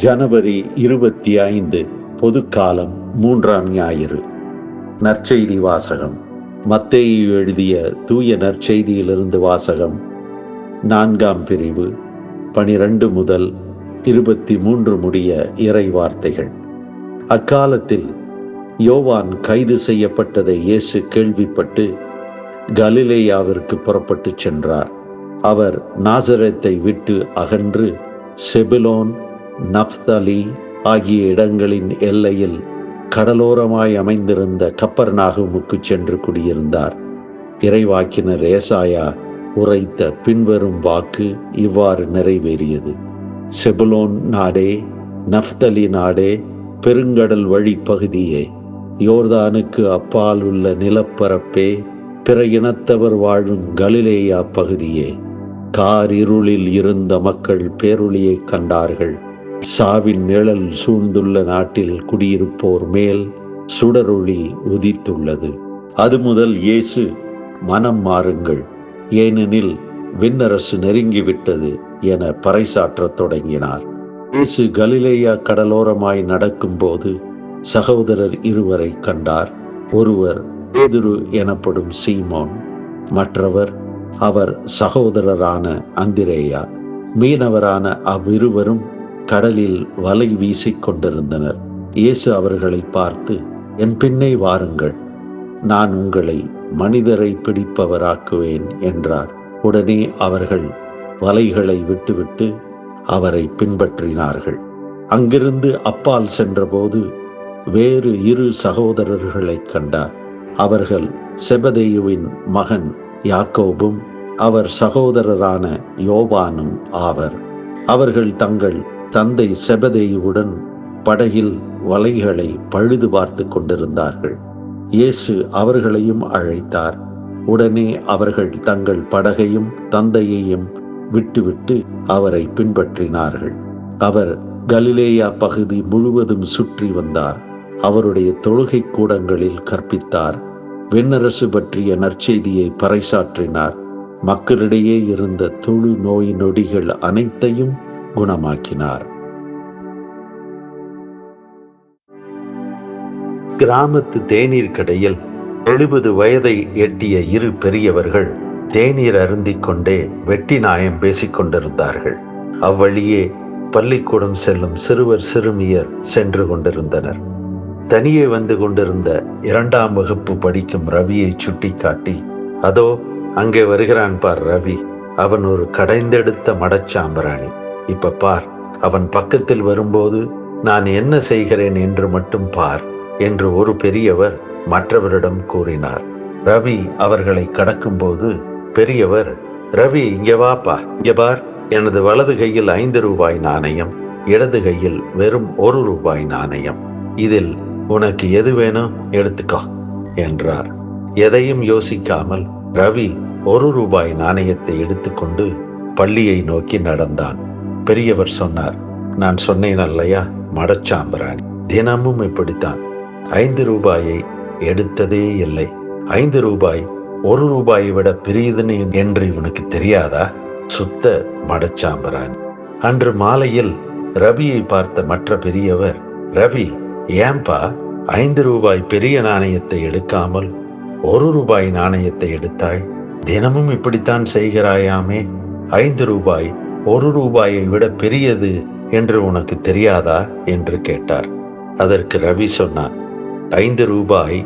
ஜனவரி 25 பொதுக்காலம் 3ஆம் ஞாயிறு. நற்செய்தி வாசகம். மத்தேயு எழுதிய தூய நற்செய்தியிலிருந்து வாசகம். 4ஆம் பிரிவு 12 முதல் 23 முடிய இறை வார்த்தைகள். அக்காலத்தில் யோவான் கைது செய்யப்பட்டதை இயேசு கேள்விப்பட்டு கலிலேயாவிற்கு புறப்பட்டுச் சென்றார். அவர் நாசரேத்தை விட்டு அகன்று செபுலோன், நப்தலி ஆகிய இடங்களின் எல்லையில் கடலோரமாய் அமைந்திருந்த கப்பர்நாகுமுக்கு சென்று குடியிருந்தார். இறைவாக்கினர் ஏசாயா உரைத்த பின்வரும் வாக்கு இவ்வாறு நிறைவேறியது: செபுலோன் நாடே, நப்தலி நாடே, பெருங்கடல் வழி பகுதியே, யோர்தானுக்கு அப்பால் உள்ள நிலப்பரப்பே, பிற இனத்தவர் வாழும் கலிலேயா பகுதியே, காரிருளில் இருந்த மக்கள் பேரொளியை கண்டார்கள். சாவின் நிழல் சூழ்ந்துள்ள நாட்டில் குடியிருப்போர் மேல் சுடரொளி உதித்துள்ளது. அது முதல் இயேசு, மனம் மாறுங்கள், ஏனெனில் விண்ணரசு நெருங்கிவிட்டது என பறைசாற்றத் தொடங்கினார். இயேசு கலிலேயா கடலோரமாய் நடக்கும்போது சகோதரர் இருவரை கண்டார். ஒருவர் பேதுரு எனப்படும் சீமோன், மற்றவர் அவர் சகோதரரான அந்திரேயா. மீனவரான அவ்விருவரும் கடலில் வலை வீசிக் கொண்டிருந்தனர். இயேசு அவர்களை பார்த்து, என் பின்னே வாருங்கள், நான் உங்களை மனிதரை பிடிப்பவராக்குவேன் என்றார். உடனே அவர்கள் வலைகளை விட்டுவிட்டு அவரை பின்பற்றினார்கள். அங்கிருந்து அப்பால் சென்றபோது வேறு 2 சகோதரர்களை கண்டார். அவர்கள் செபதேயுவின் மகன் யாக்கோபும் அவர் சகோதரரான யோவானும் ஆவர். அவர்கள் தங்கள் தந்தை செபதேயுவுடன் படகில் வலைகளை பழுது பார்த்து கொண்டிருந்தார்கள். இயேசு அவர்களையும் அழைத்தார். உடனே அவர்கள் தங்கள் படகையும் தந்தையையும் விட்டுவிட்டு அவரை பின்பற்றினார்கள். அவர் கலிலேயா பகுதி முழுவதும் சுற்றி வந்தார். அவருடைய தொழுகை கூடங்களில் கற்பித்தார். விண்ணரசு பற்றிய நற்செய்தியை பறைசாற்றினார். மக்களிடையே இருந்த தொழு நோய் நொடிகள் அனைத்தையும் குணமாக்கினார். கிராமத்து தேநீர் கடையில் 70 வயதை எட்டிய 2 பெரியவர்கள் தேநீர் அருந்திக் கொண்டே வெட்டி நாயம் பேசிக் கொண்டிருந்தார்கள். அவ்வழியே பள்ளிக்கூடம் செல்லும் சிறுவர் சிறுமியர் சென்று கொண்டிருந்தனர். தனியே வந்து கொண்டிருந்த 2ஆம் வகுப்பு படிக்கும் ரவியை சுட்டிக்காட்டி, அதோ அங்கே வருகிறான் பார் ரவி, அவன் ஒரு கடைந்தெடுத்த மடச்சாம்பிராணி. இப்ப பார், அவன் பக்கத்தில் வரும்போது நான் என்ன செய்கிறேன் என்று மட்டும் பார் என்று ஒரு பெரியவர் மற்றவரிடம் கூறினார். ரவி அவர்களை கடக்கும்போது பெரியவர், ரவி இங்கே வாப்பா, இங்கே பார், எனது வலது கையில் 5 ரூபாய் நாணயம், இடது கையில் வெறும் 1 ரூபாய் நாணயம், இதில் உனக்கு எது வேணும் எடுத்துக்கோ என்றார். எதையும் யோசிக்காமல் ரவி 1 ரூபாய் நாணயத்தை எடுத்துக்கொண்டு பள்ளியை நோக்கி நடந்தான். பெரியவர் சொன்னார், நான் சொன்னேன் அல்லையா, மடச்சாம்பிராணி தினமும் இப்படித்தான். 5 ரூபாயை எடுத்ததே இல்லை. 5 ரூபாய் 1 ரூபாயை விட பெரியதுன்னு என்று இவனுக்கு தெரியாதா? சுத்த மடச்சாம்பிராணி. அன்று மாலையில் ரவியை பார்த்த மற்ற பெரியவர், ரவி ஏன்பா 5 ரூபாய் பெரிய நாணயத்தை எடுக்காமல் 1 ரூபாய் நாணயத்தை எடுத்தாய்? தினமும் இப்படித்தான் செய்கிறாயாமே. 5 ரூபாய் 1 ரூபாயை விட பெரியது என்று உனக்கு தெரியாதா என்று கேட்டார். அதற்கு ரவி சொன்னார், 5 ரூபாய்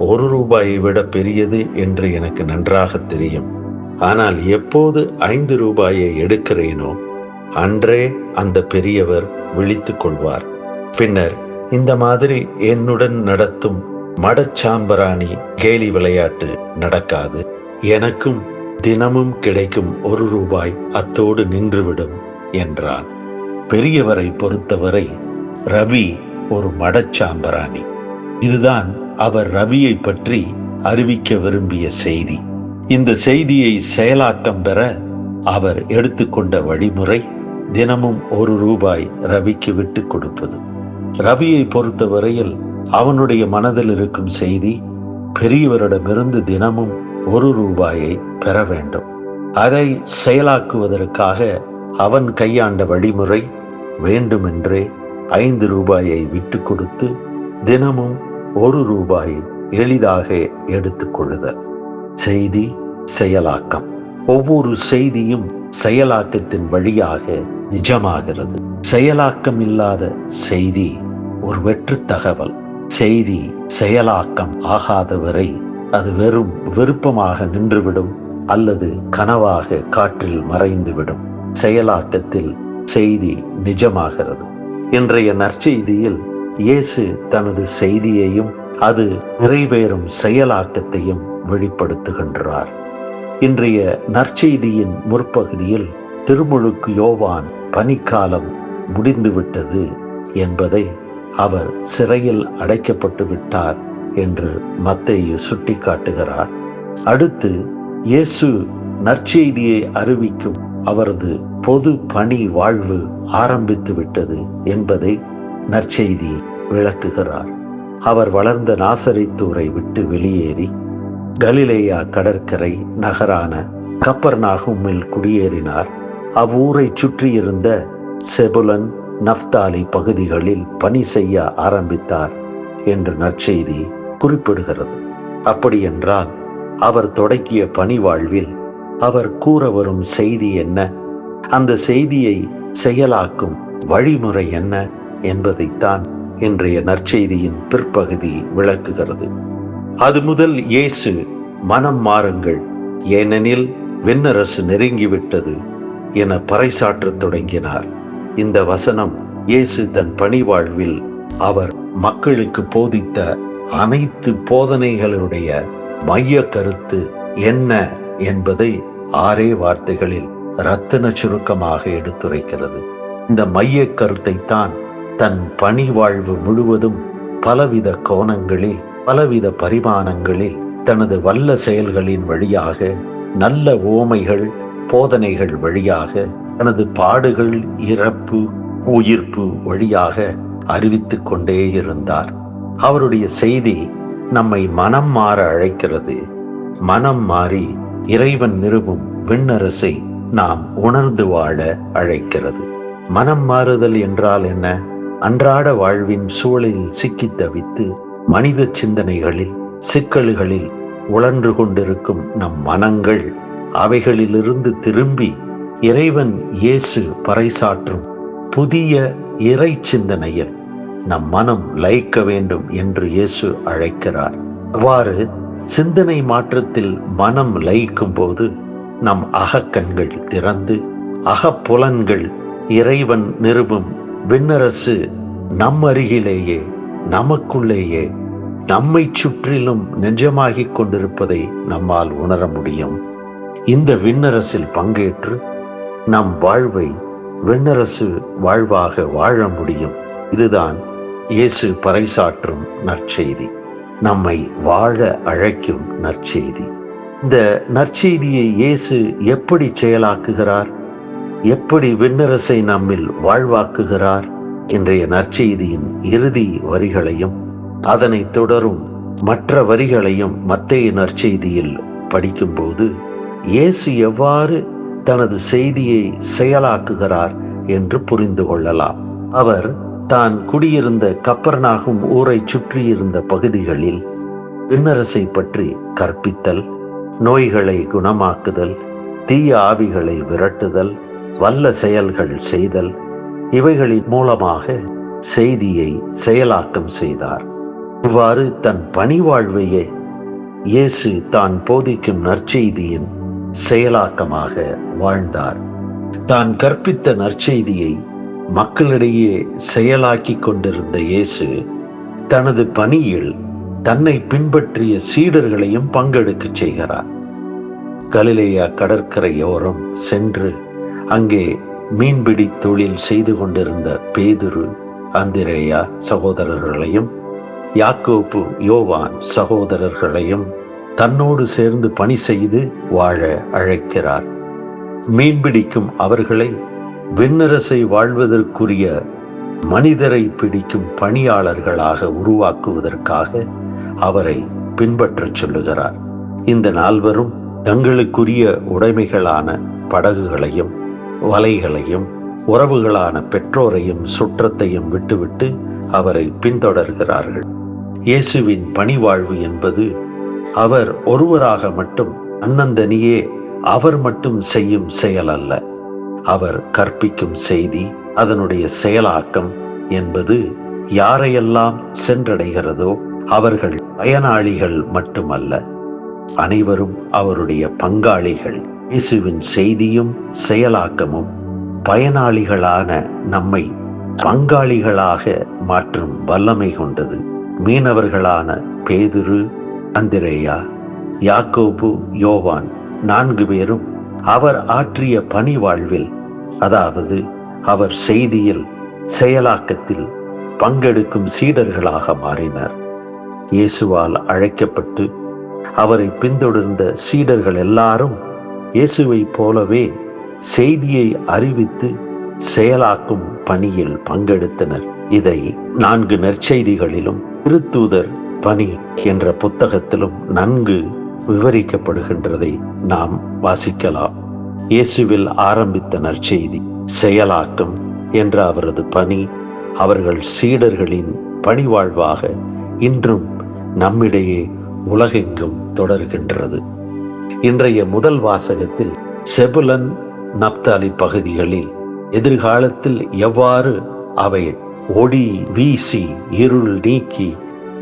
1 ரூபாயை விட பெரியது என்று எனக்கு நன்றாக தெரியும். ஆனால் எப்போது 5 ரூபாயை எடுக்கிறேனோ அன்றே அந்த பெரியவர் விழித்துக் கொள்வார். பின்னர் இந்த மாதிரி என்னுடன் நடத்தும் மடச்சாம்பராணி கேலி விளையாட்டு நடக்காது. எனக்கும் தினமும் கிடைக்கும் 1 ரூபாய் அத்தோடு நின்றுவிடும் என்றான். பெரியவரை பொறுத்தவரை ரவி ஒரு மடச்சாம்பராணி. இதுதான் அவர் ரவியை பற்றி அறிவிக்க விரும்பிய செய்தி. இந்த செய்தியை செயலாக்கம் பெற அவர் எடுத்துக்கொண்ட வழிமுறை தினமும் 1 ரூபாய் ரவிக்கு விட்டு கொடுப்பது. ரவியை பொறுத்தவரையில் அவனுடைய மனதில் இருக்கும் செய்தி, பெரியவரிடமிருந்து தினமும் 1 ரூபாயை பெற வேண்டும். அதை செயலாக்குவதற்காக அவன் கையாண்ட வழிமுறை வேண்டுமென்றே 5 ரூபாயை விட்டு கொடுத்து தினமும் 1 ரூபாயை எளிதாக எடுத்துக் கொள்ளுதல். செய்தி செயலாக்கம். ஒவ்வொரு செய்தியும் செயலாக்கத்தின் வழியாக நிஜமாகிறது. செயலாக்கம் இல்லாத செய்தி ஒரு வெற்று தகவல். செய்தி செயலாக்கம் ஆகாதவரை அது வெறும் விருப்பமாக நின்றுவிடும் அல்லது கனவாக காற்றில் மறைந்துவிடும். செயலாக்கத்தில் செய்தி நிஜமாகிறது. இன்றைய நற்செய்தியில் இயேசு தனது செய்தியையும் அது நிறைவேறும் செயலாக்கத்தையும் வெளிப்படுத்துகின்றார். இன்றைய நற்செய்தியின் முற்பகுதியில் திருமுழுக்கு யோவான் பனிக்காலம் முடிந்துவிட்டது என்பதை, அவர் சிறையில் அடைக்கப்பட்டு விட்டார் என்று மத்தேயு சுட்டிக்காட்டுகிறார். அடுத்து இயேசு நற்செய்தியை அறிவிக்கும் அவரது பொது பணி வாழ்வு ஆரம்பித்து விட்டது என்பதை நற்செய்தி விளக்குகிறார். அவர் வளர்ந்த நாசரேத்தூரை விட்டு வெளியேறி கலிலேயா கடற்கரை நகரான கப்பர்நாகுமில் குடியேறினார். அவ்வூரை சுற்றியிருந்த செபுலன், நப்தாலி பகுதிகளில் பணி செய்ய ஆரம்பித்தார் என்று நற்செய்தி குறிப்பிடுகிறது. அப்படியென்றால் அவர் தொடங்கிய பணி வாழ்வில் அவர் கூற வரும் செய்தி என்ன, அந்த செய்தியை செயலாக்கும் வழிமுறை என்ன என்பதைத்தான் இன்றைய நற்செய்தியின் பிற்பகுதி விளக்குகிறது. அது முதல் இயேசு மனம் மாறுங்கள், ஏனெனில் விண்ணரசு நெருங்கிவிட்டது என பறைசாற்றத் தொடங்கினார். இந்த வசனம் இயேசு தன் பணி வாழ்வில் அவர் மக்களுக்கு போதித்த அனைத்து போதனைகளுடைய மைய கருத்து என்ன என்பதை 6 வார்த்தைகளில் இரத்தின சுருக்கமாக எடுத்துரைக்கிறது. இந்த மைய கருத்தை தான் தன் பணி வாழ்வு முழுவதும் பலவித கோணங்களில், பலவித பரிமாணங்களில் தனது வல்ல செயல்களின் வழியாக, நல்ல உவமைகள், போதனைகள் வழியாக, தனது பாடுகள், இறப்பு, உயிர்ப்பு வழியாக அறிவித்துக் கொண்டே இருந்தார். அவருடைய செய்தி நம்மை மனம் மாற அழைக்கிறது. மனம் மாறி இறைவன் நிறுவும் விண்ணரசை நாம் உணர்ந்து வாழ அழைக்கிறது. மனம் மாறுதல் என்றால் என்ன? அன்றாட வாழ்வின் சூழலில் சிக்கி தவித்து மனித சிந்தனைகளில், சிக்கல்களில் உழன்று கொண்டிருக்கும் நம் மனங்கள் அவைகளிலிருந்து திரும்பி இறைவன் இயேசு பறைசாற்றும் புதிய இறை சிந்தனையில் நம் மனம் லயிக்க வேண்டும் என்று இயேசு அழைக்கிறார். அவ்வாறு சிந்தனை மாற்றத்தில் மனம் லயிக்கும் போது நம் அகக்கண்கள் திறந்து அகப்புலன்கள் இறைவன் நிறுவும் விண்ணரசு நம் அருகிலேயே, நமக்குள்ளேயே, நம்மை சுற்றிலும் நிஜமாகிக் கொண்டிருப்பதை நம்மால் உணர முடியும். இந்த விண்ணரசில் பங்கேற்று நம் வாழ்வை விண்ணரசு வாழ்வாக வாழ முடியும். இதுதான் இயேசு பறைசாற்றும் நற்செய்தி, நம்மை வாழ அழைக்கும் நற்செய்தி. இந்த நற்செய்தியை இயேசு எப்படி செயலாக்குகிறார்? எப்படி விண்ணரசை நம்மில் வாழ்வாக்குகிறார்? இன்றைய நற்செய்தியின் இறுதி வரிகளையும் அதனை தொடரும் மற்ற வரிகளையும் மத்தேயு நற்செய்தியில் படிக்கும்போது இயேசு எவ்வாறு தனது செய்தியை செயலாக்குகிறார் என்று புரிந்து கொள்ளலாம். அவர் தான் குடியிருந்த கப்பர்நாகும் ஊரை சுற்றியிருந்த பகுதிகளில் விண்ணரசை பற்றி கற்பித்தல், நோய்களை குணமாக்குதல், தீய ஆவிகளை விரட்டுதல், வல்ல செயல்கள் செய்தல், இவைகளின் மூலமாக செய்தியை செயலாக்கம் செய்தார். இவ்வாறு தன் பணி வாழ்வையே இயேசு தான் போதிக்கும் நற்செய்தியின் செயலாக்கமாக வாழ்ந்தார். தான் கற்பித்த நற்செய்தியை மக்களிடையே செயலாக்கி கொண்டிருந்த இயேசு தனது பணியில் தன்னை பின்பற்றிய சீடர்களையும் பங்கெடுக்க செய்கிறார். கலிலேயா கடற்கரையோரம் சென்று அங்கே மீன்பிடி தொழில் செய்து கொண்டிருந்த பேதுரு, அந்திரேயா சகோதரர்களையும், யாக்கோபு, யோவான் சகோதரர்களையும் தன்னோடு சேர்ந்து பணி செய்து வாழ அழைக்கிறார். மீன்பிடிக்கும் அவர்களை விண்ணரசை வாழ்வதற்குரிய மனிதரை பிடிக்கும் பணியாளர்களாக உருவாக்குவதற்காக அவரை பின்பற்றச் சொல்லுகிறார். இந்த நால்வரும் தங்களுக்குரிய உடைமைகளான படகுகளையும் வலைகளையும் உறவுகளான பெற்றோரையும் சுற்றத்தையும் விட்டுவிட்டு அவரை பின்தொடர்கிறார்கள். இயேசுவின் பணிவாழ்வு என்பது அவர் ஒருவராக மட்டும் தன்னந்தனியே அவர் மட்டும் செய்யும் செயல் அல்ல. அவர் கற்பிக்கும் செய்தி, அதனுடைய செயலாக்கம் என்பது யாரையெல்லாம் சென்றடைகிறதோ அவர்கள் பயனாளிகள் மட்டுமல்ல, அனைவரும் அவருடைய பங்காளிகள். இயேசுவின் செய்தியும் செயலாக்கமும் பயனாளிகளான நம்மை பங்காளிகளாக மாற்றும் வல்லமை கொண்டது. மீனவர்களான பேதுரு, அந்திரேயா, யாக்கோபு, யோவான் 4 பேரும் அவர் ஆற்றிய பணி வாழ்வில், அதாவது அவர் செய்தியில் செயலாக்கத்தில் பங்கெடுக்கும் சீடர்களாக மாறினர். இயேசுவால் அழைக்கப்பட்டு அவரை பின்தொடர்ந்த சீடர்கள் எல்லாரும் இயேசுவை போலவே செய்தியை அறிவித்து செயலாக்கும் பணியில் பங்கெடுத்தனர். இதை 4 நற்செய்திகளிலும் திருத்தூதர் பணி என்ற புத்தகத்திலும் நன்கு விவரிக்கப்படுகின்றதை நாம் வாசிக்கலாம். இயேசுவில் ஆரம்பித்த நற்செய்தி, செயலாக்கம் என்ற அவரது பணி அவர்கள் சீடர்களின் பணிவாழ்வாக இன்றும் நம்மிடையே உலகெங்கும் தொடர்கின்றது. இன்றைய முதல் வாசகத்தில் செபுலன், நப்தாலி பகுதிகளில் எதிர்காலத்தில் எவ்வாறு அவை ஒளி வீசி இருள் நீக்கி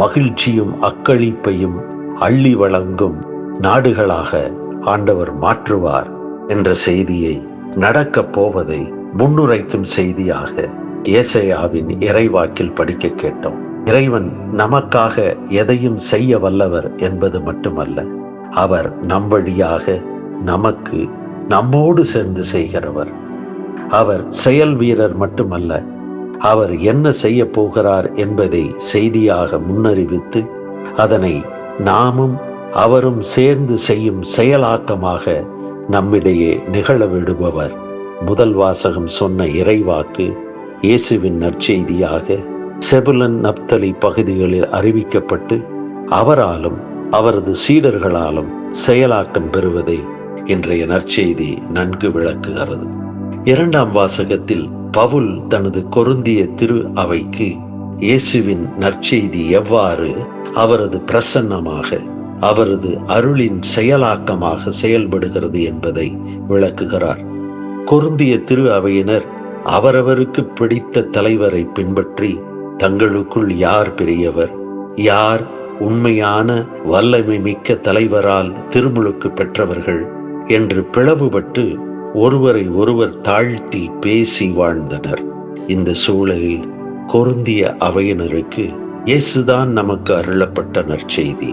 மகிழ்ச்சியும் அக்களிப்பையும் அள்ளி வழங்கும் நாடுகளாக ஆண்டவர் மாற்றுவார் என்ற செய்தியை, நடக்கப் போவதை முன்னுரைக்கும் செய்தியாக ஏசாயாவின் இறைவாக்கில் படிக்க கேட்டோம். இறைவன் நமக்காக எதையும் செய்ய வல்லவர் என்பது மட்டுமல்ல, அவர் நம் வழியாக நமக்கு நம்மோடு சேர்ந்து செய்கிறவர். அவர் செயல் வீரர் மட்டுமல்ல, அவர் என்ன செய்ய போகிறார் என்பதை செய்தியாக முன்னறிவித்து அதனை நாமும் அவரும் சேர்ந்து செய்யும் செயலாக்கமாக நம்மிடையே நிகழ விடுபவர். முதல் வாசகம் சொன்ன இறைவாக்கு இயேசுவின் நற்செய்தியாக செபுலன், நப்தலி பகுதிகளில் அறிவிக்கப்பட்டு அவராலும் அவரது சீடர்களாலும் செயலாக்கம் பெறுவதை இன்றைய நற்செய்தி நன்கு விளக்குகிறது. 2ஆம் வாசகத்தில் பவுல் தனது கொரிந்திய திரு அவைக்கு இயேசுவின் நற்செய்தி எவ்வாறு அவரது பிரசன்னமாக, அவரது அருளின் செயலாக்கமாக செயல்படுகிறது என்பதை விளக்குகிறார். கொரிந்திய திரு அவையினர் அவரவருக்கு பிடித்த தலைவரை பின்பற்றி தங்களுக்குள் யார் பெரியவர், யார் உண்மையான வல்லமை மிக்க தலைவரால் திருமுழுக்கு பெற்றவர்கள் என்று பிளவுபட்டு ஒருவரை ஒருவர் தாழ்த்தி பேசி வாழ்ந்தனர். இந்த சூழலில் கொரிந்திய அவையினருக்கு இயேசுதான் நமக்கு அருளப்பட்ட நற்செய்தி.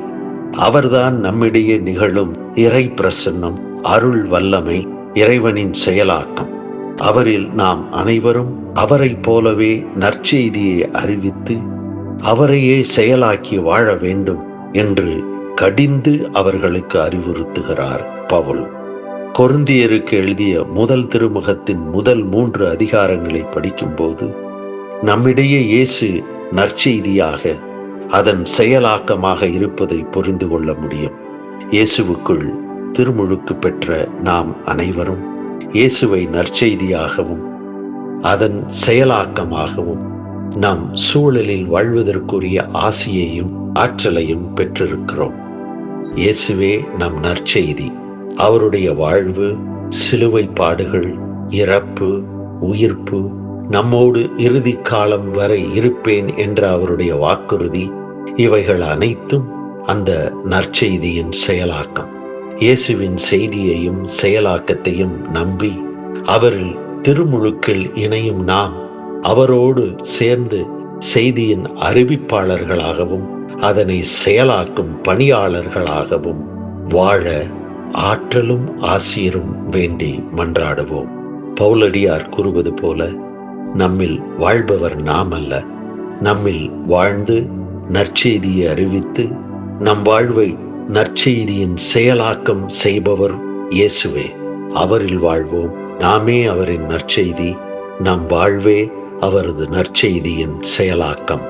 அவர்தான் நம்மிடையே நிகழும் இறை பிரசன்னம், அருள் வல்லமை, இறைவனின் செயலாக்கம். அவரில் நாம் அனைவரும் அவரை போலவே நற்செய்தியை அறிவித்து அவரையே செயலாக்கி வாழ வேண்டும் என்று கடிந்து அவர்களுக்கு அறிவுறுத்துகிறார் பவுல். கொரிந்தியருக்கு எழுதிய முதல் திருமுகத்தின் முதல் 3 அதிகாரங்களை படிக்கும்போது நம்மிடையே இயேசு நற்செய்தியாக, அதன் செயலாக்கமாக இருப்பதை புரிந்து கொள்ள முடியும். இயேசுவுக்குள் திருமுழுக்கு பெற்ற நாம் அனைவரும் இயேசுவை நற்செய்தியாகவும் அதன் செயலாக்கமாகவும் நம் சூழலில் வாழ்வதற்குரிய ஆசியையும் ஆற்றலையும் பெற்றிருக்கிறோம். இயேசுவே நம் நற்செய்தி. அவருடைய வாழ்வு, சிலுவை பாடுகள், இறப்பு, உயிர்ப்பு, நம்மோடு இறுதி காலம் வரை இருப்பேன் என்ற அவருடைய வாக்குறுதி, இவைகள் அனைத்தும் அந்த நற்செய்தியின் செயலாக்கம். இயேசுவின் செய்தியையும் செயலாக்கத்தையும் நம்பி அவரில் திருமுழுக்கில் இணையும் நாம் அவரோடு சேர்ந்து செய்தியின் அறிவிப்பாளர்களாகவும் அதனை செயலாக்கும் பணியாளர்களாகவும் வாழ ஆற்றலும் ஆசிரும் வேண்டி மன்றாடுவோம். பவுலடியார் கூறுவது போல, நம்மில் வாழ்பவர் நாம் அல்ல, நம்மில் வாழ்ந்து நற்செய்தியை அறிவித்து நம் வாழ்வை நற்செய்தியின் செயலாக்கம் செய்பவர் இயேசுவே. அவரில் வாழ்வோம். நாமே அவரின் நற்செய்தி, நம் வாழ்வே அவரது நற்செய்தியின் செயலாக்கம்.